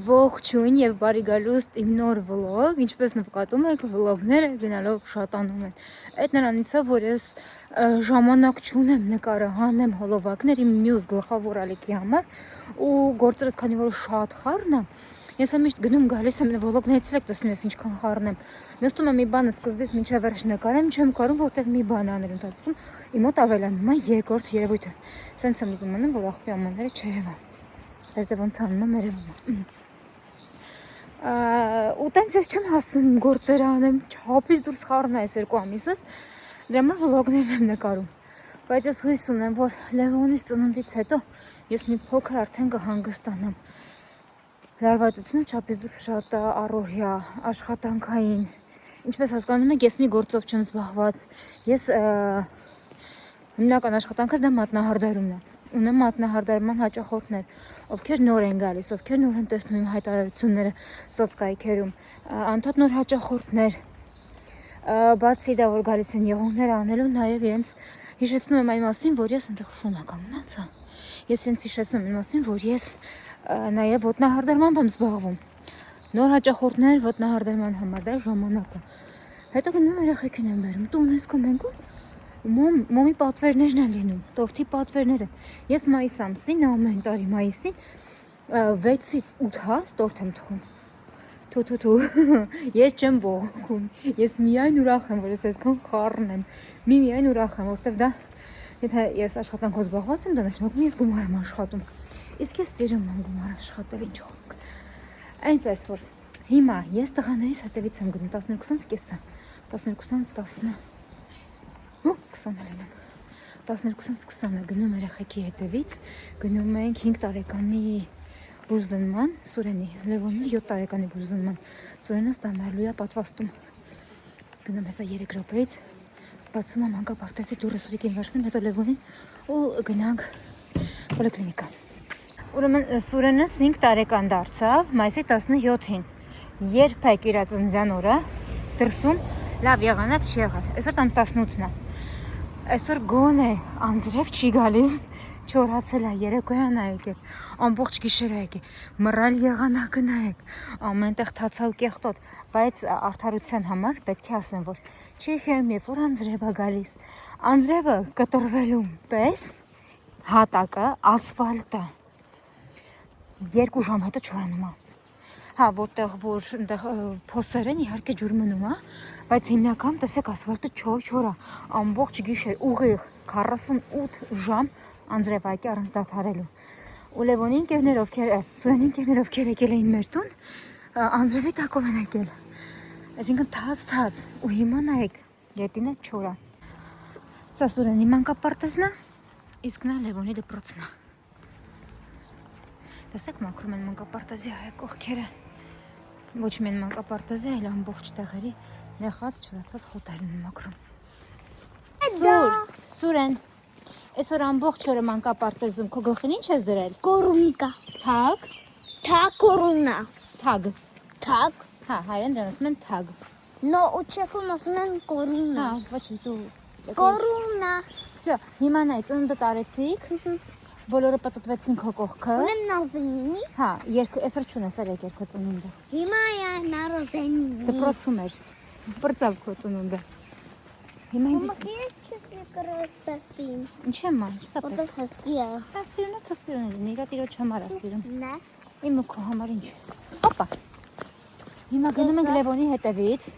Ողջույն եւ բարի գալուստ իմ նոր վլոգ, ինչպես նկատում եք, վլոգները գնալով շատանում են։ Այդ նրանից է, որ ես ժամանակ չունեմ նկարը հանեմ հոլովակներ իմ մյուս գլխավոր ալիքի համար ու գործերս քանի որ շատ խառն է, ես միշտ գնում գալիս եմ վլոգներից եք տեսնում ես ինչքան խառն եմ։ Նստում եմ մի բանը սկզբից մինչև վերջ նկարեմ, չեմ կարում, որտեղ մի բան անել ընթացքում իմ մոտ ավելանում է երկրորդ երևույթը։ Սենց եմ ուզում անեմ, որ աղբի ամաները չերևա։ Բայց դե ոնց անում եմ երևում։ Ու տենց ես չեմ հասնում գործեր անեմ, չափից դուրս խառն է այս 2 ամիսս, դրա համար վլոգներ եմ նկարում։ Բայց ես հույս ունեմ, որ Լևոնից ծնունդից հետո ես մի փոքր արդեն կհանգստանամ։ Լարվածությունը չափից դուրս շատ է, առօրյա, աշխատանքային։ Ինչպես հասկանում եք, ես մի գործով չեմ զբաղված։ Ես հիմնական աշխատանքս դա մատնահարդարումն է։ Ունեմ մատնահարդարման հաճախորդներ, ովքեր նոր են գալիս, ովքեր նոր են տեսնում իմ հայտարարությունները սոցկայքերում, անդադ նոր հաճախորդներ, բացի դա, որ գալիս են եղունգներ անելու, նաև իրենց հիշեցնում եմ այն մասին, որ ես այնտեղ շունա կանգնացա։ Ես իրենց հիշեցնում եմ այն մասին, որ ես նաև ոտնահարդարմամբ եմ զբաղվում։ Նոր հաճախորդներ ոտնահարդարման համար դա ժամանակը։ Հետո գնում երեխեքին եմ բերում, տուն ես կոմենքում Մոմի պատվերներն են լինում, տորթի պատվերները։ Ես մայիս ամսին, ամեն տարի մայիսին 6-ից 8 հատ տորթ եմ թխում։ Թու, ես չեմ ողքում, ես միայն ուրախ եմ, որ ես այսքան խառն եմ, միայն ուրախ եմ, որտեվ դա, եթե ես աշխատանքով զբաղված եմ, դա նշանակում է ես գումար եմ աշխատում, իսկ ես սիրում եմ գումար աշխատել, ինչ խոսք։ Այնպես որ հիմա ես տղաներիս հետևից եմ գնում 12-ից 10-ը 12-ից 20-ը գնում երեխեքի հետևից, գնում ենք 5 տարեկանի բուժզնման, Սուրենի, Լևոնի 7 տարեկանի բուժզնման, Սուրենը ստանալու է պատվաստում։ Գնում հեսա 3 րոպեից, բացում եմ մանկապարտեզի դուռը Սուրիկին վերցնում, հետո Լևոնին ու գնանք պոլիկլինիկա։ Ուրեմն Սուրենը 5 տարեկան դարձավ մայիսի 17-ին։ Երբեք իր ծննդյան օրը դրսում լավ եղանակ չի եղել։ Այսօր 18-ն է։ Այսօր գոնե անձրև չի գալիս, չորացել է, երեկոյան է եկել, ամբողջ գիշեր է եկել, մռայլ եղանակը նայեք, ամենտեղ թացա ու կեղտոտ, բայց արդարության համար պետք է ասեմ, որ Չեխիայում երբ որ անձրև է գալիս, անձրևը կտրվելու պես հատակը ասֆալտը 2 ժամ հետո չորանում է։ Հա, որտեղ որ այնտեղ փոսեր են, իհարկե ջուր մնում է, բայց հիմնական տեսեք ասֆալտը չոր է, ամբողջ գիշեր ուղիղ 48 ժամ անձրևակի առանց դադարելու։ Ու Լևոնի ընկերներ, Սուրենի ընկերներ, ովքեր եկել էին մեր տուն, անձրևի տակով են եկել։ Այսինքն թաց, ու հիմա նայեք, գետինը չոր է։ Սա Սուրենի մանկապարտեզն է, իսկ նա Լևոնի դպրոցն է։ Տեսեք մաքրում են մանկապարտեզի հայ կողքերը։ Ոչ միայն մանկապարտեզի, այլ ամբողջ տեղերի նեղած, չորացած խոտերն են մաքրում։ Սուրեն, այսօր ամբողջ օրը մանկապարտեզում քո գլխին ինչ ես դրել։ Կորունկա։ Թագ։ Կորունա։ Թագ։ Հա, հայերեն դրան ասում են թագ։ Նո, ու չեխում ասում են կորունա։ Հա, ոչ դու։ Կորունա։ Всё, հիմա նայ, ծնունդը տարեցիք։ Բոլորը պատտվեցին քո կողքը։ Ունեմ նազենինի։ Հա, այսօր չունես երեք երկու ծնունդը։ Հիմա է նարոզենինի։ Դպրոցում էր։ Բրծավ քո ծնունդը։ Հիմա ինձ Մակիչ կրեցին։ ինչ եմ ման, սա պետք։ Ոտը հսկի է։ Դա սիրուն է, թող սիրուն է, իրա տիրոջ համար է սիրուն։ Նա։ Իմ ու քո համար ինչ։ Հոպա։ Հիմա գնում ենք Լևոնի հետևից։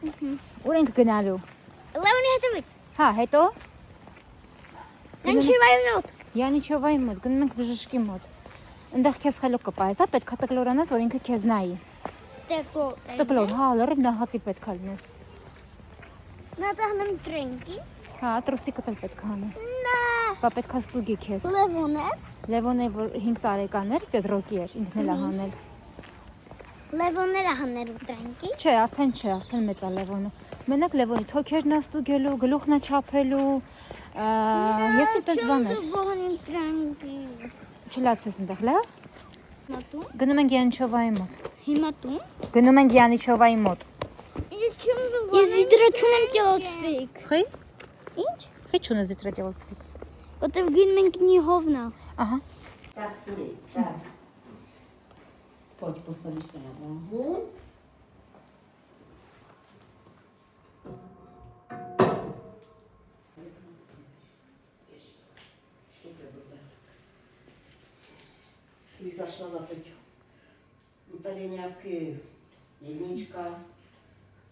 Ուր ենք գնալու։ Լևոնի հետևից։ Հա, հետո Նանչիվայի մոտ։ Յանիչովայի մոտ, գնում ենք բժշկի մոտ։ Այնտեղ քեզ խելոք կպայես, հա, պետքա տկլորանաս, որ ինքը քեզ նայի։ Տկլոր, հա, լրիվ նահատի պետքա լինես։ Նա տահնում տրենկի։ Հա, տրուսիկը էլ պետքա հանես։ Նա։ Բա պետքա ստուգի քեզ։ Լևոնը։ Լևոնը որ 5 տարեկան էր, Պետրոկի էր, ինքն էլ է հանել։ Լևոնները հանելու տրենկի։ Չէ, արդեն մեծ է Լևոնը։ Մենակ Լևոնի թոքերն է ստուգելու, գլուխն է չափելու։ Ես այդպես բաներ։ Չլացես այնտեղ, լավ։ Գնում ենք Յանիչովայի մոտ։ Հիմա տուն։ Գնում ենք Յանիչովայի մոտ։ Ես իդրա չունեմ ճելոցվիկ։ Խի։ Ինչ։ Խի չունես իդրա ճելոցվիկ։ Որտեվ գնում ենք նիհովնա։ Ահա։ Так, Сури, так. Pode postar isso na mão. И зашла за плечо. Utareniaky jednička,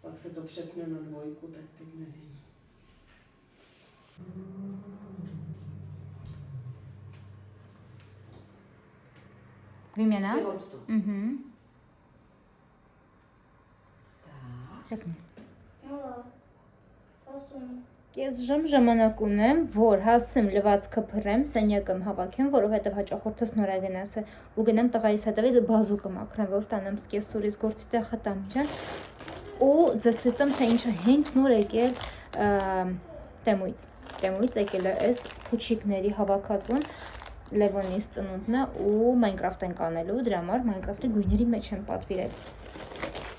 pak se to přepne na dvojku, tak teď nevím. Vyměna? Převod to. Tak. Řekni. Ես Ես ժամանակ ունեմ, որ հասցեմ լվացքը փռեմ, սենյակը հավաքեմ, որովհետև հաճախորդս նորագնաց է ու գնամ տղայիս հետևից բազուկը մաքրեմ, որ տանեմ սկեսուրից գործի տեղ հտամ իրան ու ձեզ ցույց տամ, թե ինչը հենց նոր եկել Տեմույց եկել է այս փուչիկների հավաքածուն Լևոնիս ծնունդն է ու Minecraft ենք անելու, դրա համար Minecraft-ի գույների մեջ եմ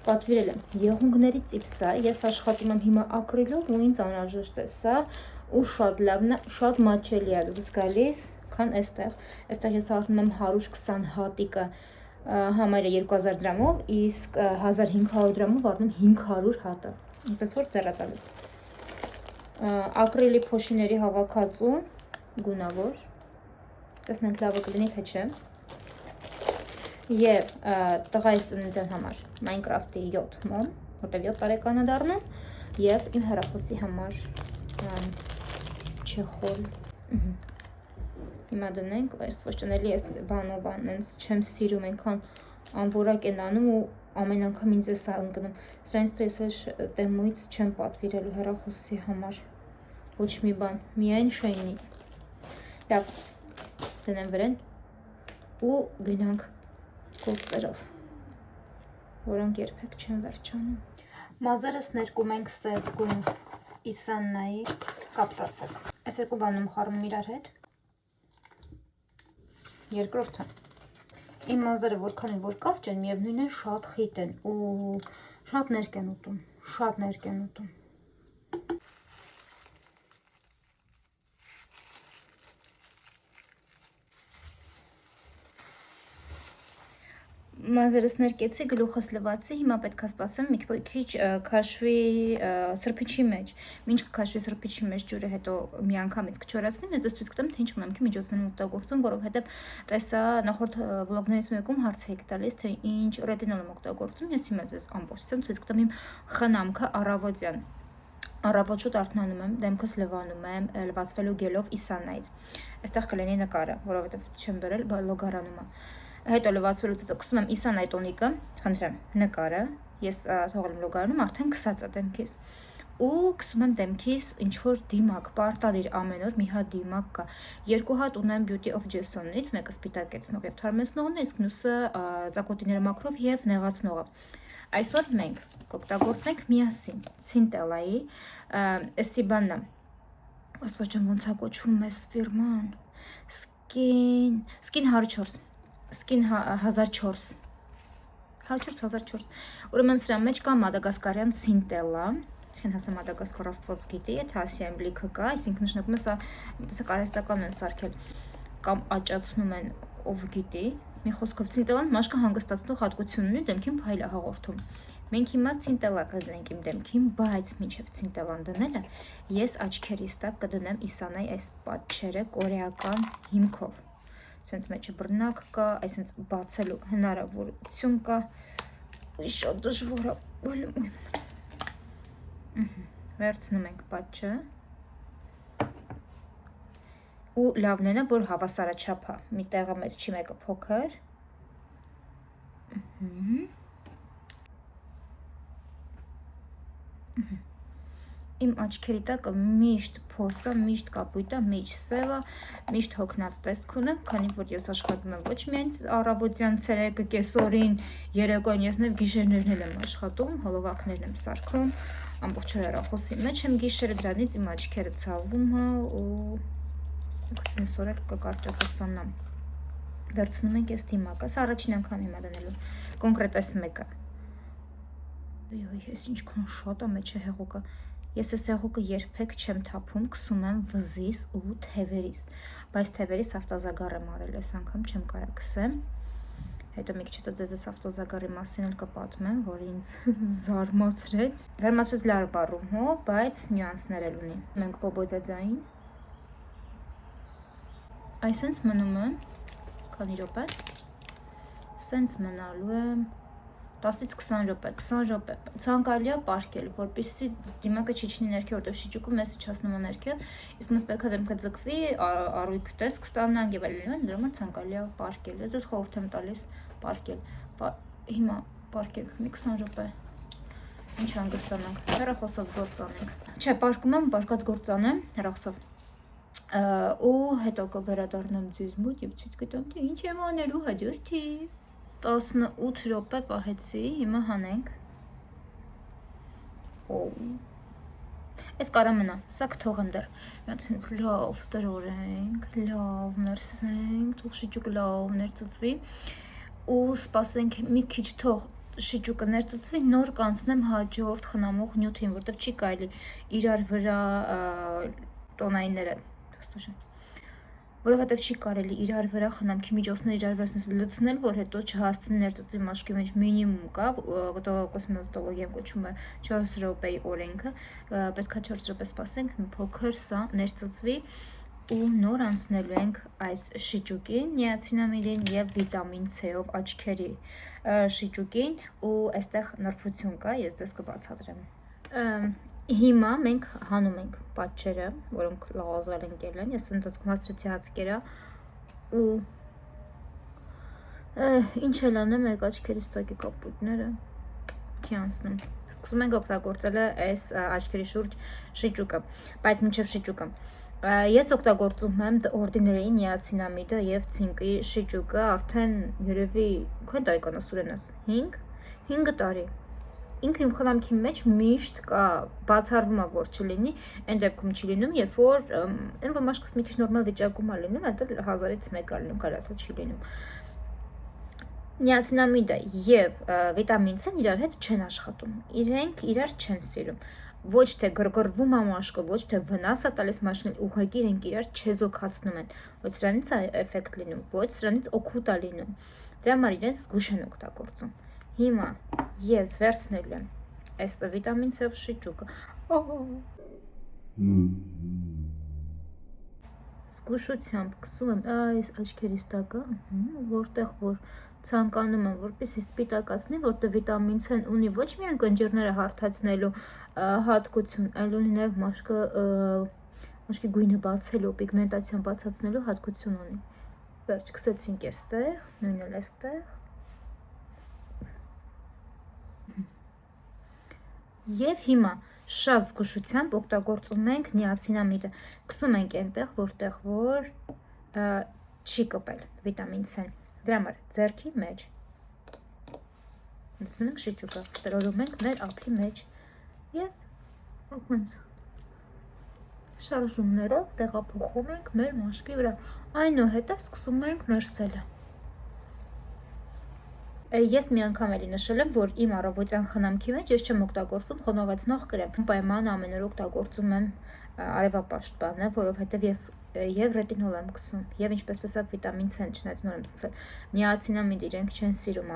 պատվիրել եմ եղունգների ծիպսա, ես աշխատում եմ հիմա ակրիլով ու ինձ անհրաժեշտ է սա ու շատ լավն է, շատ մատչելի է դուս գալիս, քան այստեղ ես արդում եմ 120 հատիկը համարը 2000 դրամով, իսկ 1500 դրամով արդում 500 հատը, այնպես որ ձեռա տալիս ակրիլի փոշիների հավաքածու գունավոր, տեսնենք լավը կլինի թե չէ Եվ տղայիս ծննդյան համար Minecraft-ի 7 մոմ, որտև 7 տարեկան է դառնում, եւ իմ հեռախոսի համար չեխոլ։ Հիմա դնենք, այս ոչ տնելի ես բանով անենց չեմ սիրում, այնքան անորակ են անում ու ամեն անգամ ինձ է սա ընկնում։ Սրանից տեսել Տեմույց չեմ պատվիրելու հեռախոսի համար։ Ոչ մի բան, միայն Շեյնից։ Լավ, դնեմ վրան ու գնանք գործերով, որոնք երբեք չեն վերջանում։ Մազերս ներկում ենք սև գույն Իսաննայի կապտասակ։ Այս երկու բանում խառնում իրար հետ։ Երկրորդը։ Իմ մազերը որքան որ կարճ են, միևնույն է շատ խիտ են ու շատ ներկ են ուտում։ Մազերս ներկեցի, գլուխս լվացի, հիմա պետք է սպասեմ մի քիչ քաշվի սրբիչի մեջ, մինչ քաշվի սրբիչի մեջ ջուրը հետո միանգամից կչորացնեմ, ես դες ցույց կտամ, թե ինչ ունեմքի միջոցներում օգտագործում, որովհետև տեսա նախորդ վլոգներից մեկում հարց եք տալիս, թե ինչ ռետինոլ եմ օգտագործում, ես հիմա ձեզ ամբողջությամբ ցույց կտամ իմ խնամքը առավոտյան։ Առավոտ շուտ արթնանում եմ, դեմքս լվանում եմ լվացվելու գելով Իսաննայից։ Այստեղ կլինի նկարը, որովհետև չեմ բերել լոգարանումը։ Հետո լվացվելուց հետո կսում եմ Իսաննայի տոնիկը, խնդրեմ, նկարը, ես թողել եմ լոգարանում, արդեն քսած է դեմքիս։ Ու կսում եմ դեմքիս ինչ-որ դիմակ, պարտադիր ամեն օր մի հատ դիմակ կա։ Երկու հատ ունեմ Beauty of Jesonից, մեկը սպիտակեցնող եւ թարմեցնողն է, իսկ մյուսը ծակոտիները մաքրով եւ նեղացնողը։ Այսօր մենք կօգտագործենք միասին Ցինտելայի Էսիբաննա։ Ոստոջն ոնց է կոչվում էս ֆիրման։ Skin 104 Skin 1004 1004 Ուրեմն սրա մեջ կա մադագասկարյան ցինտելա, խեն հասա մադագասկար աստված գիտի, եթե ասիայում լիքը կա, այսինքն նշանակում է սա տեսակ արհեստական են սարքել կամ աճացնում են ով գիտի, մի խոսքով ցինտելան մաշկը հանգստացնող հատկություն ունի, դեմքին փայլ է հաղորդում։ Մենք հիմա ցինտելա կդնենք իմ դեմքին, բայց մինչև ցինտելան դնելը ես աչքերիս տակ կդնեմ Իսաննայի այս պատչերը կորեական հիմքով։ Սենց մեջը բռնակ կա, այսենց բացելու հնարավորություն կա, շատ դժվար է, վերցնում ենք պատճը ու լավն է, որ հավասարաչափ է, մի տեղը մեծ չի, մեկը փոքր, Իմ աչքերի տակը միշտ փոսա, միշտ կապույտ է, միշտ սև է, միշտ հոգնած տեսք ունեմ, քանի որ ես աշխատում եմ ոչ միայն առավոտյան ցերեկը, կեսօրին, երեկոյան, ես նաև գիշերներն եմ աշխատում, հոլովակներն եմ սարքում, ամբողջ հեռախոսի մեջ եմ գիշերը, դրանից իմ աչքերը ցավում է ու այսօր էլ կկարճակասանամ։ Վերցնում ենք այս դիմակը, սա առաջին անգամ եմ դնելու, կոնկրետ այս մեկը։ Ես ինչքան շատ է մեջը հեղուկը։ Ես այս հեղուկը երբեք չեմ թափում, քսում եմ վզիս ու թևերիս, բայց թևերիս ավտոզագար եմ արել, այս անգամ չեմ կարա քսեմ։ Հետո մի քիչ հետո ձեզ ավտոզագարի մասին էլ կպատմեմ, որ ինձ զարմացրեց։ Զարմացրեց լավ բառում, հո, բայց նյուանսներ էլ ունի։ Մենք բոբոձաձային։ Այսենց մնում եմ, քանի րոպե։ Սենց մնալու եմ 10-ից 20 րոպե, 20 րոպե։ Ցանկալի է պարկել, որպեսզի դիմակը չիջնի ներքև, որտեղ շիճուկը մեզ իջացնում է ներքև, իսկ մեզ պետք է դեմքը ձգվի, առույգ տեսք ստանանք եւ այլն, դրա համար ցանկալի է պարկել։ Ես խորհուրդ եմ տալիս պարկել։ Հիմա պարկեք մի 20 րոպե։ Ինչ հանգստանանք, հեռախոսով գործ անենք։ Չէ, պարկում եմ, պարկած գործ անեմ հեռախոսով։ Ու հետո կվերադառնամ ձեզ մոտ եւ ցույց կտամ, թե ինչ եմ անելու հաջորդի։ 18 րոպե պահեցի, հիմա հանենք։ Այս կարա մնա, սա կթողեմ դեռ։ Մենք լավ տրորենք, լավ ներսենք, թող շիճուկը լավ ներծծվի ու սպասենք մի քիչ թող շիճուկը ներծծվի, նոր կանցնեմ հաջորդ խնամող նյութին, որտեղ չի կարելի իրար վրա տոնայինները, որովհետև չի կարելի իրար վրա խնամքի միջոցներ իրար վրա լցնել, որ հետո չհասցնի ներծծվի մաշկի մեջ մինիմում կա, կոսմետոլոգիան կոչում է 4 րոպեի օրենքը, պետքա 4 րոպե սպասենք, մի փոքր սա ներծծվի ու նոր անցնելու ենք այս շիճուկին, նիացինամիդին եւ վիտամին C-ով աչքերի շիճուկին ու այստեղ նրբություն կա, ես ձեզ կբացատրեմ։ Հիմա մենք հանում ենք պատճերը, որոնք լազալ են կելեն, ես ընթացքում հասրեցի հացկերա ու ինչ էլ անեմ եկ աչքերիս տակի կապույտները չի անցնում, սկսում ենք օգտագործել այս աչքերի շուրջ շիճուկը, բայց մինչև շիճուկը ես օգտագործում եմ The Ordinary նիացինամիդը եւ ցինկի շիճուկը արդեն երևի քանի տարեկան է Սուրենաս 5 տարի ինքը իմ խնամքի մեջ միշտ կա, բացառվում է որ չլինի, այն դեպքում չի լինում, երբ որ այն որ մաշկս մի քիչ նորմալ վիճակում է լինում, այդտեղ 1000-ից 1 է լինում, կարասը չի լինում։ Նիացինամիդը եւ վիտամին C-ն իրար հետ չեն աշխատում։ Իրենք իրար չեն սիրում։ Ոչ թե գրգռվում է մաշկը, ոչ թե վնաս է տալիս մաշկին, ուղղակի իրենք իրար չեզոքացնում են։ Ոչ սրանից է էֆեկտ լինում, ոչ սրանից օգուտ է լինում։ Դրա համար իրենց զգուշ են օգտագործում։ Հիմա ես վերցնելու եմ այս վիտամին C-ով շիճուկը։ Զգուշությամբ գցում եմ այս աչքերիս տակը, որտեղ որ ցանկանում եմ, որպեսզի սպիտակացնի, որտեղ վիտամին C-ն ունի ոչ միայն կնճիռները հարթացնելու հատկություն, այլ ունի նաև մաշկի գույնը բացելու, պիգմենտացիան բացացնելու հատկություն ունի։ Վերջ, գցեցինք այստեղ, նույնն էլ այստեղ։ Եվ հիմա շատ զգուշությամբ օգտագործում ենք նիացինամիդը, գցում ենք այնտեղ, որտեղ որ չի կպել վիտամին C-ն, դրա համար ձեռքի մեջ, դնում ենք շիճուկը, տրորում ենք մեր ափի մեջ և ասենց շարժումներով տեղափոխում ենք մեր մաշկի վրա, այնուհետև սկսում ենք ներսելը։ Ես մի անգամ էլի նշել եմ, որ իմ առավոտյան խնամքի մեջ ես չեմ օգտագործում խոնավացնող կրեմ, պայման ամեն օր օգտագործում եմ արևապաշտպանը, որովհետև ես եւ ռետինոլ եմ գցում, եւ ինչպես տեսակ վիտամին C-ն չնայած նոր եմ սկսել, նիացինամիդ իրենք չեն սիրում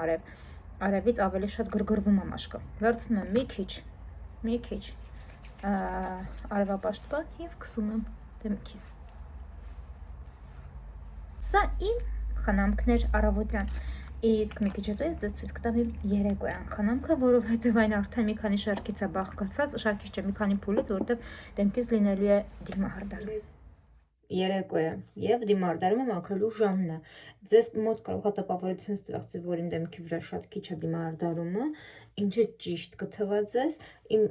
արևից ավելի շատ գրգռվում է մաշկը։ Վերցնում եմ մի քիչ արևապաշտպան եւ գցում եմ դեմքիս։ Սա իմ խնամքներ առավոտյան։ Իսկ մի քիչ հետո ես ձեզ ցույց կտամ իմ երեկոյան խնամքը, որովհետև այն արդեն մի քանի շարքից է բաղկացած, շարքից չէ, մի քանի փուլից, որովհետև դեմքից լինելու է դիմահարդարում։ Երեկոյը եւ դիմահարդարումը մաքրելու ժամն է։ Ձեզ մոտ կարող է տպավորություն ստեղծի, որ իմ դեմքի վրա շատ քիչ է դիմահարդարումը, ինչը ճիշտ կթվա ձեզ։ Իմ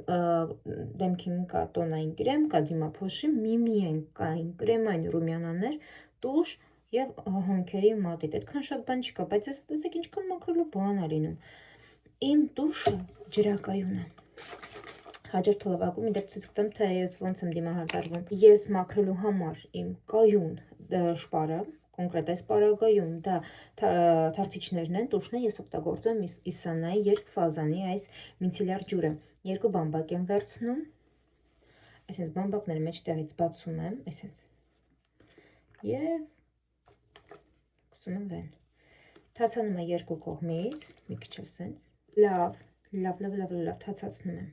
դեմքին կա տոնային կրեմ, կա դիմափոշի, միմիեն կային կրեմային ռումյանաներ, տուշ եւ հոնքերի մատիտ, այդքան շատ բան չկա, բայց ես տեսեք ինչքան մաքրելու բան է լինում։ Իմ տուշը ջրակայուն է։ Հաջորդ թողարկում դեռ ցույց կտամ, թե ես ոնց եմ դիմահարդարվում։ Ես մաքրելու համար իմ կայուն շպարը, կոնկրետ այս պարագայում, դա թարթիչներն են, տուշն է, ես օգտագործում եմ Իսանայի երկֆազանի այս միցիլյար ջուրը։ Երկու բամբակ եմ վերցնում, այսինքն բամբակները մեջտեղից բացում եմ, այսինքն եւ գցում եմ վեն։ Թացանում է երկու կողմից, մի քիչ ասենց, լավ թացացնում եմ։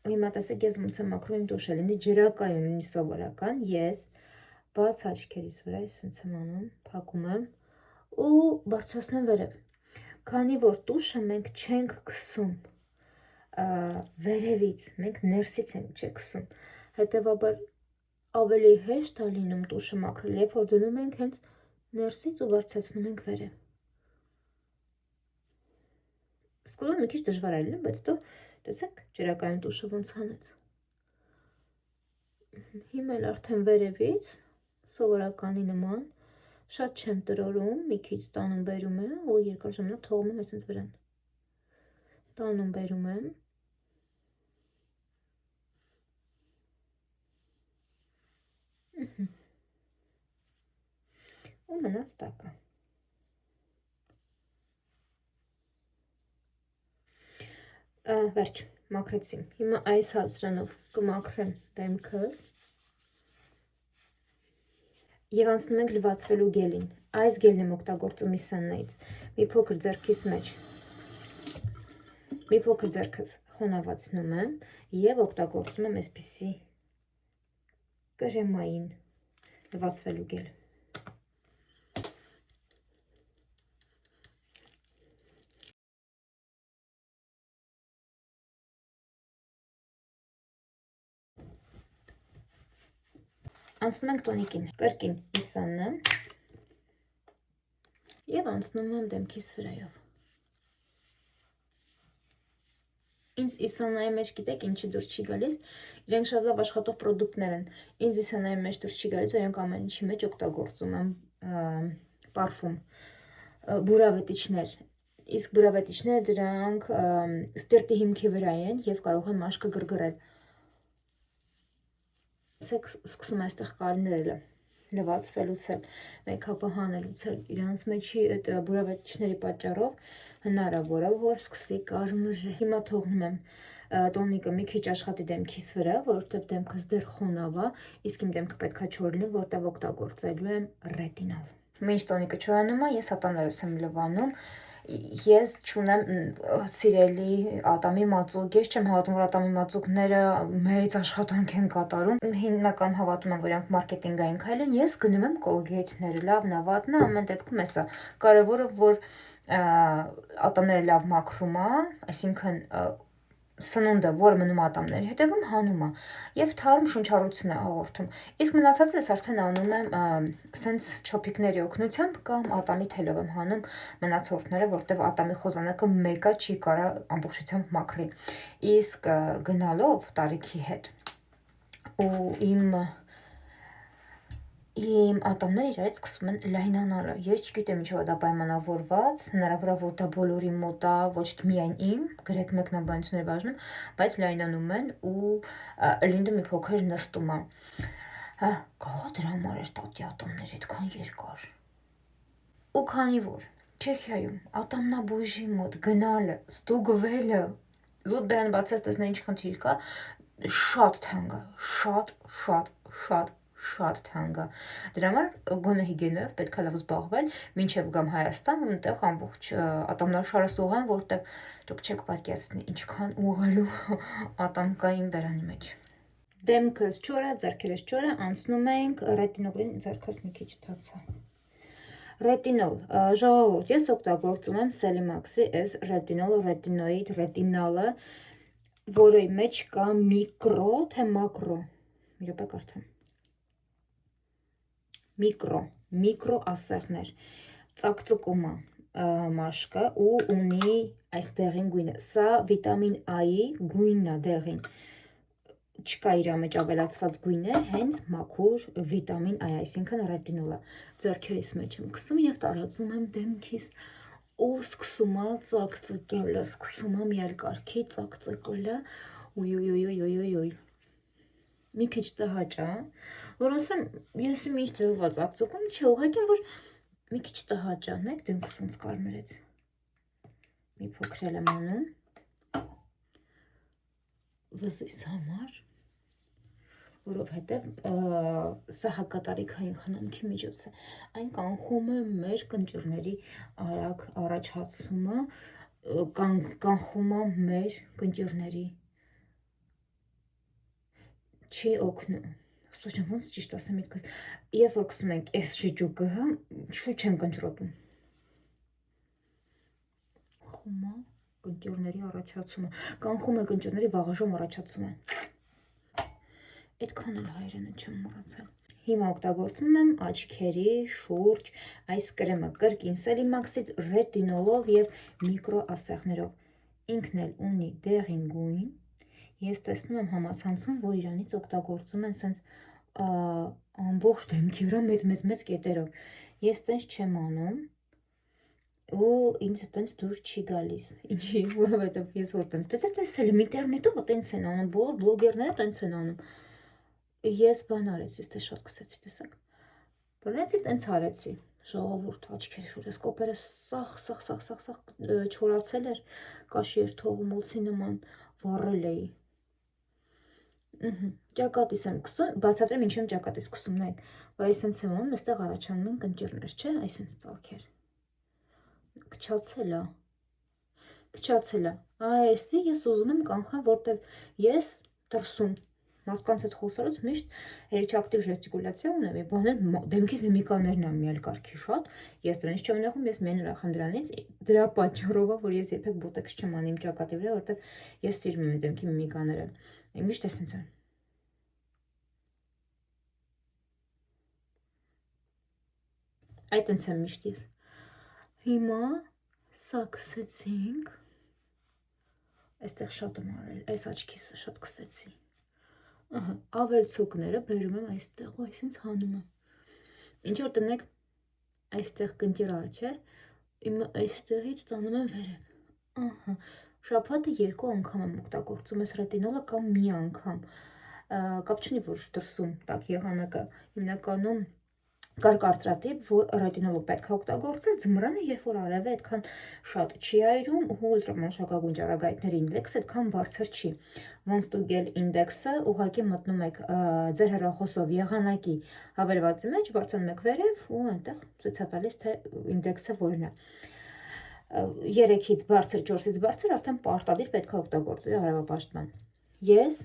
Ու հիմա տեսեք ես ոնց եմ մաքրում իմ դուշը, լինի ջրակայուն, լինի սովորական, ես բաց աչքերից վրա ասենց եմ անում, փակում եմ ու բարձրացնում վերև։ Քանի որ դուշը մենք չենք քսում վերևից, մենք ներսից ենք չքսում, հետևաբար ավելի հեշտ է լինում դուշը մաքրել, երբ որ դնում ենք հենց ներսից ու բարձրացնում ենք վերև։ Սկզբում մի քիչ դժվար է լինում, բայց դու տեսեք ջրակայուն դուշը ոնց հանեց։ Հիմա էլ արդեն վերևից սովորականի նման շատ չեմ տրորում, մի քիչ տանում բերում եմ ու երկար ժամանակ թողում եմ այսպես վրան։ Տանում բերում եմ։ Ու մնաց տակը։ Վերջ, մաքրեցի։ Հիմա այս հացրանով կմաքրեմ դեմքս և անցնում ենք լվացվելու գելին։ Այս գելն եմ օգտագործում Իսաննայից։ Մի փոքր ձեռքիս մեջ, մի փոքր ձեռքս խոնավացնում եմ և օգտագործում եմ այսպիսի կրեմային լվացվելու գել։ Անցնում ենք տոնիկին, կրկին Իսաննը և անցնում եմ դեմքիս վրայով։ Ինձ Իսաննայի մեջ գիտեք ինչի դուր չի գալիս, իրենք շատ լավ աշխատող պրոդուկտներ են, ինձ Իսաննայի մեջ դուր չի գալիս, որ իրենք ամեն ինչի մեջ օգտագործում են պարֆում, բուրավետիչներ, իսկ բուրավետիչները դրանք սպիրտի հիմքի վրա են և կարող են մաշկը գրգռել։ Սկսում այստեղ կարմրելը, լվացվելուց էլ, մեյքափը հանելուց էլ, իրանց մեջի այդ բուրավետիչների պատճառով հնարավոր է, որ սկսի կարմրել։ Հիմա թողնում եմ տոնիկը մի քիչ աշխատի դեմքիս վրա, որովհետև դեմքս դեռ խոնավ է, իսկ իմ դեմքը պետքա չոր լինի, որտեղ օգտագործելու եմ ռետինալ։ Մինչ տոնիկը չորանում է, ես ատամներս եմ լվանում։ Ես չունեմ սիրելի ատամի մածուկ, ես չեմ հավատում, որ ատամի մածուկները մեծ աշխատանք են կատարում։ Հիմնական հավատում եմ, որ իրանք մարքեթինգային քայլ են, ես գնում եմ կոլգեյթները, լավն է, վատն է, ամեն դեպքում էսա։ Կարևորը, որ ատամները լավ մաքրում է, այսինքն սնունդը, որը մնում ատամների հետևում, հանում է և թարմ շնչառություն է հաղորդում։ Իսկ մնացածը ես արդեն անում եմ սենց չոփիկների օգնությամբ կամ ատամի թելով եմ հանում մնացորդները, որտեղ ատամի խոզանակը մեկը չի կարա ամբողջությամբ մաքրի։ Իսկ գնալով տարիքի հետ ու իմ ատամները իրարից սկսում են լայնանալը։ Ես չգիտեմ ինչով է դա պայմանավորված, հնարավոր է, որ դա բոլորի մոտ է, ոչ թե միայն իմ, գրեթե մեկնաբանություններ բաժնում, բայց լայնանում են ու լինդը մի փոքր նստում է։ Կարող է դրա համար էր տատի ատամները այդքան երկար։ Ու քանի որ Չեխիայում ատամնաբույժի մոտ գնալը, ստուգվելը, զուտ դրան բացած տեսնա ինչ խնդիր կա, շատ թանկ է, շատ թանկ է։ Դրա համար գոնե հիգիենայով պետք է լավ զբաղվել, մինչև գամ Հայաստան, այնտեղ ամբողջ ատամնաշարը սողան, որտեղ դուք չեք պատկերացնի ինչքան ուղղելու ատամ կա իմ բերանի մեջ։ Դեմքս չոր է, ձեռքերս չոր է, անցնում ենք ռետինոլին, ձեռքս մի քիչ թացա։ Ռետինոլ, ժողովուրդ, ես օգտագործում եմ Selimax-ի այս ռետինոիդ ռետինալը, որի մեջ կա միկրո, թե մակրո, մի րոպե կարդամ, միկրո ասեղներ, ծակծկում է մաշկը ու ունի այս դեղին գույնը, սա վիտամին A-ի գույնն է դեղին, չկա իր մեջ ավելացված գույն է, հենց մաքուր վիտամին A, այսինքն ռետինոլը, ձեռքերիս մեջ եմ քսում և տարածում եմ դեմքիս ու սկսում է ծակծկելը, սկսում եմ երկարքի ծակծկելը, ուй, մի քիչ տհաճ է, որ ասեմ, ես իմ ինչ ձևով է ծակծկում, չէ, ուղղակի որ մի քիչ տհաճ է, նայեք դեմքս ոնց կարմրեց, մի փոքր եմ անում վզիս համար, որովհետև սա հակատարիքային խնամքի միջոց է։ Այն կանխում է մեր կնճիռների արագ առաջացումը, կանխում է մեր կնճիռների չի օգնում։ Ստոջան ոնց ճիշտ ասեմ միտքս։ Երբ որ կսում ենք այս շիճուկը, շուտ չեն կնճռոտում։ Խումա կնճիռների առաջացումը, կանխում է կնճիռների վաղաժամ առաջացումը։ Այդքան էլ հայերենը չեմ մոռացել։ Հիմա օգտագործում եմ աչքերի շուրջ այս կրեմը կրկին Սելիմաքսից ռետինոլով եւ միկրոասեղներով։ Ինքն էլ ունի դեղին գույն։ Ես տեսնում եմ համացանցում, որ իրանից օգտագործում են սենց ամբողջ դեմքի վրա մեծ կետերով։ Ես տենց չեմ անում ու ինձ տենց դուր չի գալիս։ Ինչի, որովհետև ես որ տենց տեսել եմ ինտերնետում տենց են անում, բոլոր բլոգերները տենց են անում։ Ես բան արեցի, ստե շատ կսեցի, տեսակ։ Բնեցի տենց արեցի։ Ժողովուրդ աչքերի շուրջ, ես կոպերը սախ չորացել էր, կաշի էր թողում ոցի նման, վառել էի։ Ճակատիս եմ կսում, բացատրեմ ինչ եմ ճակատիս կսում, նայեք, որ այսենց եմ անում, այստեղ առաջանում են կնճիռներ, չէ, այսենց ծալքեր։ Քչացել է։ Այսի ես ուզում եմ կանխեմ, որտեվ ես դրսում մարդկանց հետ խոսալուց միշտ էլեկտրակտիվ ժեստիկուլյացիա ունեմ, եւ բաներ դեմքիս միմիկաներն եմ միալ կարգի շատ։ Ես դրանից չեմ նեղում, ես միայն ուրախ եմ դրանից, դրա պատճառով որ ես երբեք բոտեքս չեմ անում ճակատի վրա, որտեվ ես սիրում եմ դեմքի միմիկաները։ Միշտ էսենց է։ Այտենց եմ միշտ ես։ Հիմա սա կսեցինք։ Այստեղ շատ եմ արել, այս աչքիս շատ կսեցի։ Ավելցուկները բերում եմ այստեղ ու այսինց հանում եմ։ Ինչ որ տնեք այստեղ կնճիռ չէ, իմը այստեղից տանում եմ վերև։ Շաբաթը 2 անգամ եմ օգտագործում այս ռետինոլը կամ մի անգամ։ Կապ չունի որ դրսում տաք եղանակը, հիմնականում կար կարծրատիպ, որ ռետինոլը պետք է օգտագործել ձմռանը, երբ որ արևը այդքան շատ չի այրում ու ուլտրամանուշակագույն ճառագայթների ինդեքսը այդքան բարձր չի։ Ոնց ստուգել ինդեքսը, ուղղակի մտնում եք ձեր հեռախոսով եղանակի հավելվածի մեջ, բարձրանում եք վերև ու այնտեղ ցույց է տալիս թե ինդեքսը որն է։ 3-ից բարձր, 4-ից բարձր արդեն պարտադիր պետք է օգտագործել արևապաշտպան։ Ես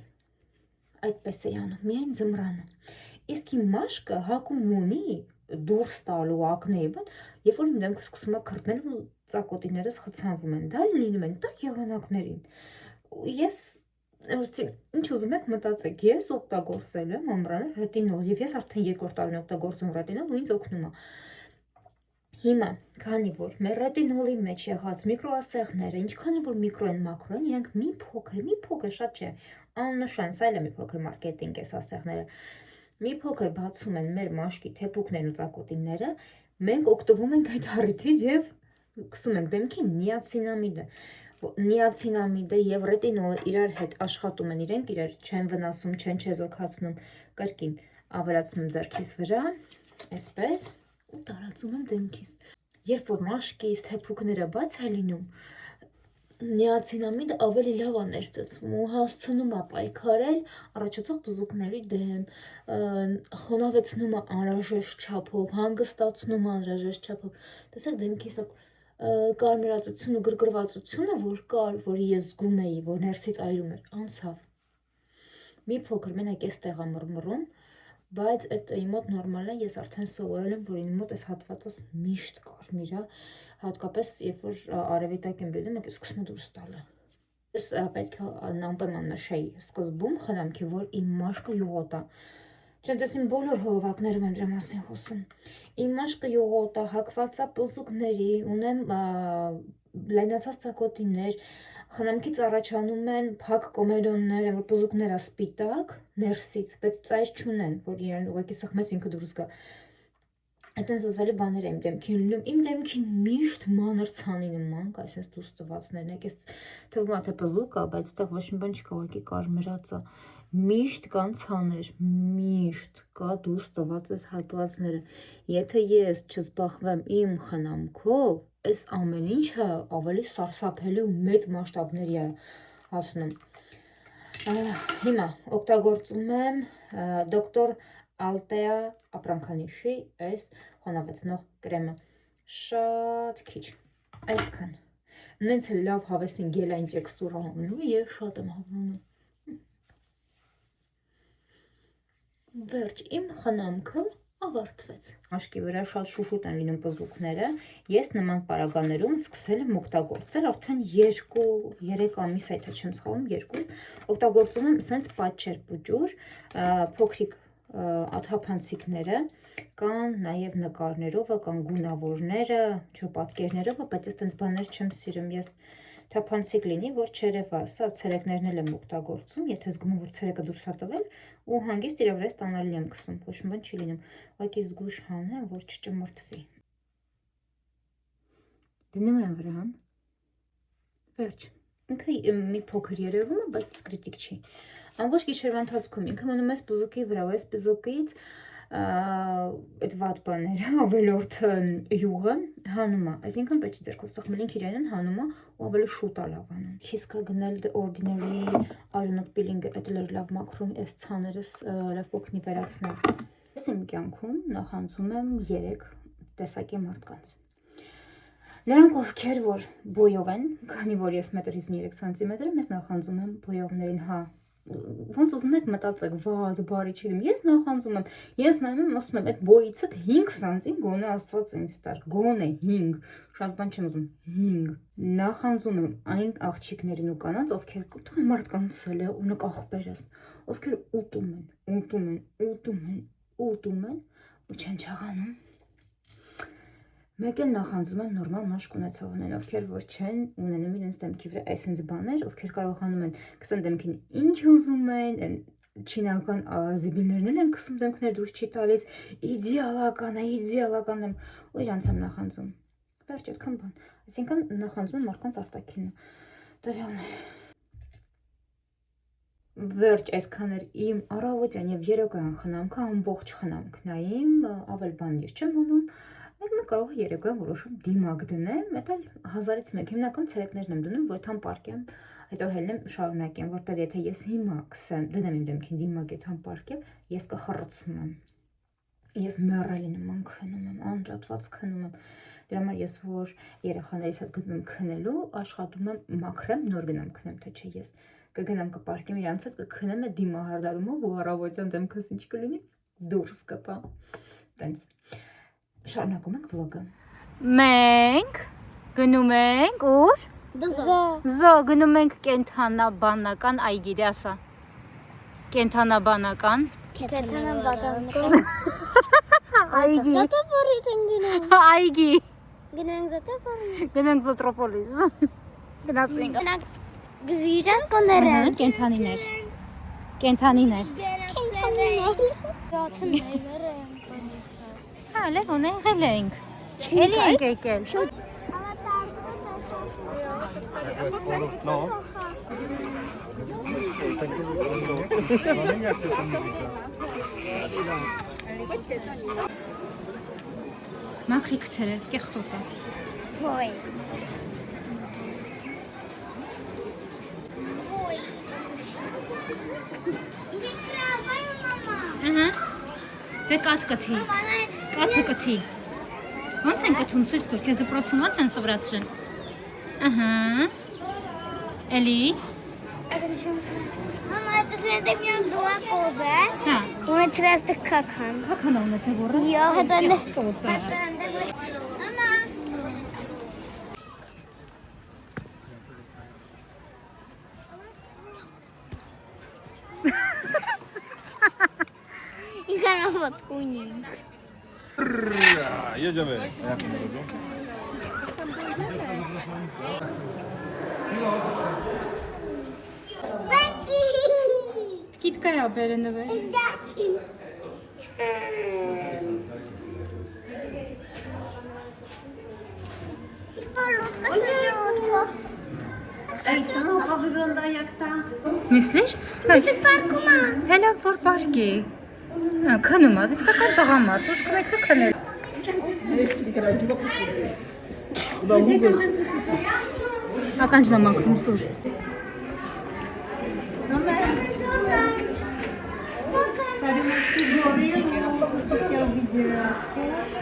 այդպես էի անում, միայն ձմռանը։ Իսկ իմ մաշկը հակում ունի դուրս տալու ակնեի, երբ որ իմ դեմքը սկսում է քրտնել ու ծակոտիներս խցանվում են, դա լինում են տաք եղանակներին։ Ես ինչ ուզում եք մտածեք, ես օգտագործել եմ ամռանը ռետինոլ եւ ես արդեն 2-րդ տարին օգտագործում ռետինոլ ու ինձ օգնում է։ Հիմա, քանի որ մեր ռետինոլի մեջ եղած միկրոասեղները, ինչքան որ միկրո են, մակրո են, իրենք մի փոքր, շատ չէ, աննշան, սա էլ է մի փոքր մարքեթինգ էս ասեղները, մի փոքր բացում են մեր մաշկի թեփուկներն ու ծակոտինները, մենք օգտվում ենք այդ առիթից եւ կսում ենք դեմքին նիացինամիդը։ Նիացինամիդը եւ ռետինոլը իրար հետ աշխատում են, իրենք իրար չեն վնասում, չեն չեզոքացնում, կրկին ավելացնում ձեռքիս վրա, այսպես ու տարածում եմ դեմքիս։ Երբ որ մաշկից թեփուկները բաց է լինում, նիացինամիդը ավելի լավ է ներծծվում ու հասցնում է պայքարել առաջացող բզուկների դեմ, խոնավեցնում է անհրաժեշտ չափով, հանգստացնում է անհրաժեշտ չափով։ Տեսեք դեմքիս կարմրածությունը ու գրգռվածությունը, որ կար, որ ես զգում էի, որ ներսից այրում էր, անցավ։ Մի փոքր մենակ էստեղ է մռմռում, բայց այդ իմ մոտ նորմալ է, ես արդեն սովորել եմ, որ իմ մոտ այս հատվածս միշտ կարմիր է, հատկապես երբ որ արևի տակ եմ լինում, եք սկսում եմ դուրս տալը։ Ես պետք է անպայման նշեի սկզբում խնամքի, որ իմ մաշկը յուղոտ է։ Չնայած իմ բոլոր հոլովակներում եմ դրա մասին խոսում։ Իմ մաշկը յուղոտ է, հակված է պզուկների, ունեմ լայնացած ծակոտիներ, խնամքից առաջանում են փակ կոմեդոններ, որ պզուկները սպիտակ ներսից, բայց ծայր չունեն, որ իրեն ուղղակի սխմես ինքը դուրս գա։ Այդտենց զզվելի բաներ եմ դեմքին լինում, իմ դեմքին միշտ մանր ցանի նման կա, այսպես դուրս տվածներն եք, ես թվում է թե պզուկ է, բայց այդտեղ ոչ մի բան չկա, ուղղակի կարմրած է։ Միշտ կան ցաներ, միշտ կա դուրս տված այս հատվածները։ Եթե ես չզբաղվեմ իմ խնամքով, այս ամեն ինչը ավելի սարսափելի ու մեծ մասշտաբների է հասնում։ Հիմա օգտագործում եմ դոկտոր Ալտեա ապրանքանիշի այս խոնավեցնող կրեմը։ Շատ քիչ, այսքան։ Նենց լավ հավեսին գելային տեքստուրա ունի եւ շատ եմ հավանում։ Վերջ, իմ խնամքը ավարտվեց։ Աշկի վրա շատ շուշուտ են լինում բզուկները։ Ես նման պարագաներում սկսել եմ օգտագործել արդեն 2-3 ամիս, այդ չեմ սխալվում, 2 օգտագործում եմ սենց պատճեր բուջուր, փոքրիկ աթափանցիկները, կան նաև նկարներով, կան գունավորները, չպատկերներով, բայց ես տենց բաներ չեմ սիրում, ես թափանցիկ լինի, որ չերևա, սա ցերեկներն էլ եմ օգտագործում, եթե զգում եմ, որ ցերեկը դուրս է տվել, ու հանգիստ իր վրա ստանալի եմ քսում, ոչ մի բան չի լինում, ուղղակի զգույշ հանեմ, որ չճմրթվի։ Դնում եմ վրան, վերջ, ինքը մի փոքր երևում է, բայց կրիտիկ չի։ Ամբողջ գիշերվա ընթացքում ինքը մնում է բզուկի վրա, ու այս բզուկից այդ վատ բաները, ավելորդ յուղը հանում է, այսինքն պետք է ձեռքով սխմելինք իրեն հանում է ու ավելի շուտ է լավանում։ Խիսկա գնել ordinary iron peeling-ը այդ լավ մաքրում, այս ցաներս լավ կօգնի վերացնել։ Ես իմ կյանքում նախանձում եմ 3 տեսակի մարդկանց։ Նրանք ովքեր որ բոյով են, քանի որ ես 1.53 սանտիմետր եմ, ես նախանձում եմ բոյովներին, հա։ Ոնց ուզում եք մտածեք, վատ, բարի չի լինում, ես նախանձում եմ, ես նայում եմ, ասում եմ, այդ բոյիցդ 5 սանտիմ գոնե Աստված ինձ տար, գոնե 5, շատ բան չեմ ուզում, 5, նախանձում եմ այն աղջիկներին ու կանանց, ովքեր թող մարդկանցել է ու նկ աղբերս, ովքեր ուտում են ու չեն չաղանում։ Մեկ էլ նախանձում եմ նորմալ մաշկ ունեցողներին, ովքեր որ չեն ունենում իրենց դեմքի վրա այսինչ բաներ, ովքեր կարողանում են կսեն դեմքին ինչ ուզում են, չինական զիբիլներն են կսում դեմքներ դուրս չի տալիս, իդեալական եմ, ու իրանց եմ նախանձում։ Վերջ, այդքան բան, այսինքն նախանձում եմ մարդկանց արտաքինը, տվյալն է։ Վերջ, այսքան էր իմ առավոտյան և երեկոյան խնամքը, ամբողջ խնամքն է իմ, ավել բան ես չեմ անում, Մենք կարող է երեկոյան որոշում դիմակ դնեմ, այդ էլ 1000-ից 1, հիմնական ցերեկներն եմ դնում, որ թամ պարկեմ, հետո հելնեմ շարունակեմ, որտեվ եթե ես հիմա կսեմ, դնեմ իմ դեմքին դիմակ է թամ պարկեմ, ես կխրցնեմ։ Ես մեռելի նման քնում եմ, անջատված քնում եմ։ Դրա համար ես որ երեխաներիս հետ գնում եմ քնելու, աշխատում եմ մաքրեմ, նոր գնամ քնեմ, թե չէ ես կգնամ կպարկեմ իրանց հետ, կքնեմ այդ դիմահարդարումով ու առավոտյան դեմքս ինչ կլինի, դուրս կտամ։ Տենց Շարունակում ենք վլոգը։ Մենք գնում ենք ուր? Զո գնում ենք կենթանաբանական այգի, դե ասա։ Կենթանաբանական այգի։ Զոտրոպոլիս են գնում։ Այգի։ Գնանք Զոտրոպոլիս։ Գնանք Զոտրոպոլիս։ Գնացինք։ Գիրան կոներեն։ Կենթանիներ։ Հա, լեհոն եղել ենք, էլի ենք եկել։ Մաքրի քթերը, կեղտոտա։ Ոյ։ Դե կաթ կթի, կաթը կթի։ Ոնց են կթում ցույց տուր, քեզ դպրոցում ոնց են սովորացրել։ Ահա։ Էլի։ Մամա, это смотри, меня два коза. Հա։ Ունեցրած դե քական։ Քաքան ունեցել որը։ Յո, հետո Մամա։ Podkunik. Jedziemy. Kitka ja berenove. Ruka wygląda jak ta. Myślisz? Jest parku ma. Telefon parki. Kanıma, biz kakar tağamar. Tuş kumek de kanır. Akancına makrum sur.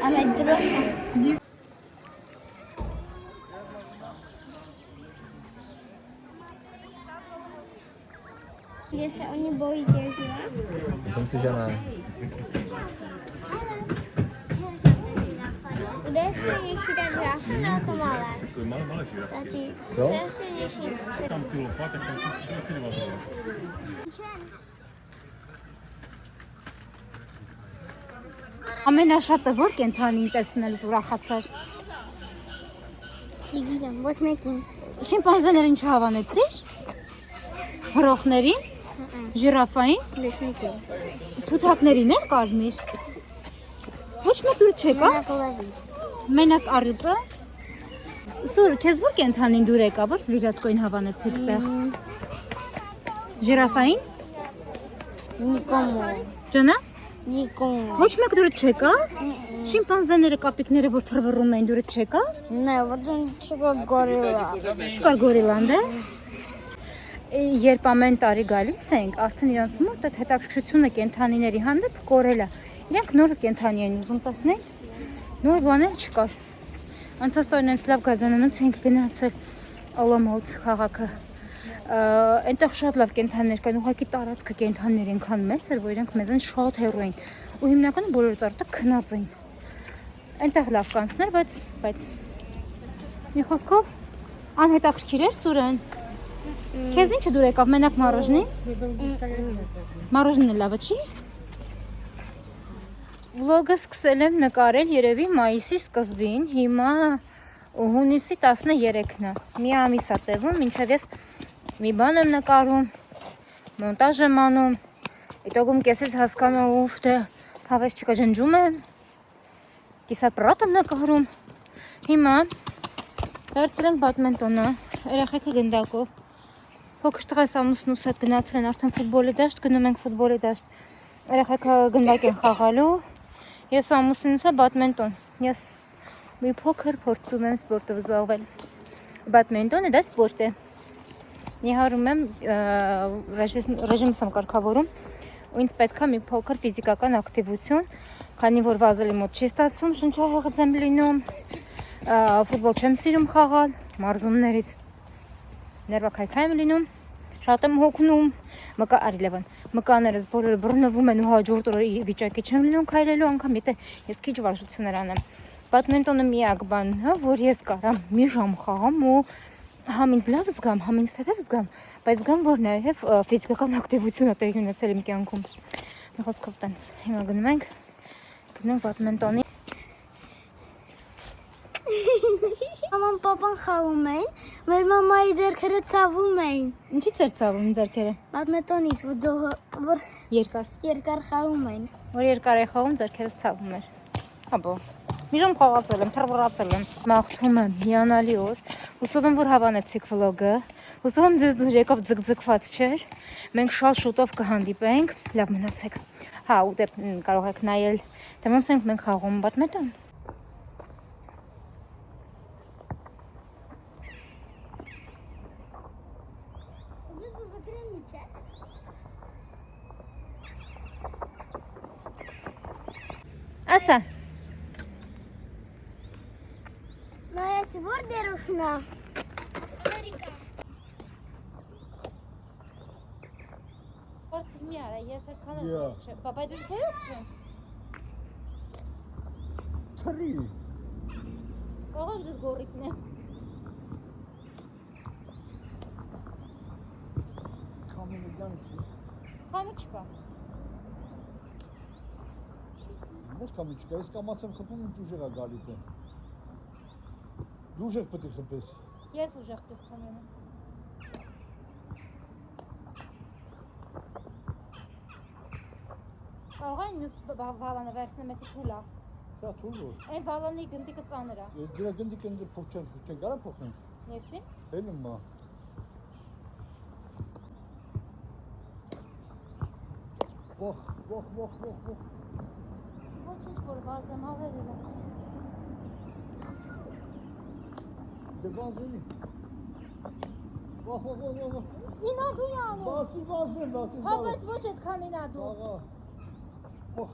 Ամետրո։ Если они боитесь, Jsem si, že ne. kde je silnější ta žirafa nebo to malé? To je malé žirafy. Tati, Co? co je silnější? Tam ty lopatek, tam všechno si nevařilo. Ամենաշատը որ կենթանին տեսնելուց ուրախացար։ Չգիտեմ, ոչ մեկին։ Շիմպանզեներին չհավանեցիր։ Հրոխներին, ժիրաֆային, Ոչ մեկին։ թութակներին էլ կարմիր։ Ոչ մեկ դուր չեկա։ Նապոլավի։ Մենակ առյուծը։ Սուր, քեզ որ կենթանին դուր եկա, որ զվիրատկոին հավանեցիր ստեղ։ Ժիրաֆային, Նիկոմո։ ջանա։ Նիկոմո։ Ոչ մեկ դուր չեկա։ Շիմպանզեները, կապիկները, որ թռվռում էին, դուր չեկա։ Ne, wadın çıkıyor gorilla. Չկար գորիլան դե։ Երբ ամեն տարի գալիս ենք, արդեն իրանց մոտ այդ հետաքրքրությունը կենթանիների հանդեպ կորել է։ Իրանք նոր կենթանի են ուզում տեսնել, նոր բաներ չկար։ Անցած տարին այնց լավ գազանանոց ենք գնացել Olomouc քաղաքը։ Այնտեղ շատ լավ կենթանիներ կան, ուղղակի տարածքը կենթանիներ այնքան մեծ էր, որ իրանք մեզան շատ հեռու էին։ Ու հիմնականը բոլոր ծառերը քնած էին։ Այնտեղ լավ կանցներ, բայց մի խոսքով անհետաքրքիր էր Սուրեն։ Քեզ ինչ դուր եկավ մենակ մառոժնի։ Մառոժնը լավը չի։ Վլոգը սկսել եմ նկարել երևի մայիսի սկզբին, հիմա հունիսի 13-ն է։ Մի ամիս է տևում, մինչև ես մի բան եմ նկարում, մոնտաժ եմ անում, հետո կեսից հասկանում ուֆ դե հավես չկա ջնջում եմ, կիսապրատ եմ նկարում։ Հիմա վերցրել ենք բադմինտոնը, երեխեքը գնդակով, փոքր տղաս ամուսնուս հետ գնացել են արդեն ֆուտբոլի դաշտ, գնում ենք ֆուտբոլի դաշտ, երեխեքը գնդակ են խաղալու, ես ու ամուսինս է բադմինտոն, ես մի փոքր փորձում եմ սպորտով զբաղվել, բադմինտոնը դա սպորտ է, նիհարում եմ ռեժիմս եմ կարգավորում, ու ինձ պետք է մի փոքր ֆիզիկական ակտիվություն, քանի որ վազելի մոտ չի ստացվում, շնչահեղձ եմ լինում, ֆուտբոլ չեմ սիրում խաղալ, մարզումներից ներվակայքայ եմ լինում, շատ եմ հոգնում, մկաներս բոլորը բռնվում են ու հաջորդ օրը վիճակի չեմ լինում քայլելու անգամ, եթե ես քիչ վարժություններ անեմ։ Բադմինտոնը միակ բանն է, որ ես կարամ մի ժամ խաղամ ու համ ինձ լավ զգամ, համ ինձ թեթև զգամ, բայց զգամ, որ նաև ֆիզիկական ակտիվություն է տեղի ունեցել իմ կյանքում։ Մի խոսքով տենց, հիմա գնում ենք բադմինտոնի։ Maman papan խաղում էին, մեր մամայի ձեռքերը ցավում էին։ Ինչի՞ ծեր ցավում ձեռքերը։ Բադմինտոնից, որ Երկար։ երկար խաղում էին։ Որ երկար է խաղում, ձեռքերս ցավում էր։ Աբո։ Մի ժամ խաղացել եմ, թռվռացել եմ։ Մաղթում եմ հիանալի օր։ Հուսով եմ, որ հավանեցիք վլոգը։ Հուսով եմ ձեզ դուր եկավ ձգձգված չէր։ Մենք շատ շուտով կհանդիպենք։ Լավ մնացեք։ Հա, ու դե կարող եք նայել, թե ոնց ենք մենք խաղում բադմինտոն։ Ասա։ Նայեցի, որ դերուշնա։ Բարձր մի արա, ես այդքան էլ գոհ չեմ։ Բայց ես գոհ չեմ։ Չրի։ Կարող դες գորիկն է։ Քամին գանցի։ Քամի չկա։ Ոչ քամի չկա, ես կամաց եմ խփում ինչ ուժեղ է գալիս է։ Դու ուժեղ պետք է խփես։ Ես ուժեղ խփում եմ։ Կարող են մյուս բալանը վերցնեմ էսի թուլա։ Սա թույլ որ։ Այն բալանի գնդիկը ծանր է։ Դրա գնդիկը փոխչեն, կարա փոխեն։ Եսի։ Հելում մա։ Ոխ։ Ոչինչ որ վազեմ ավերել է։ Դե վազենի։ Ոխ։ Ինա դու յանը։ Վազի։ Հա բայց ոչ այդքան ինա դու։ Աղա։ Ոխ։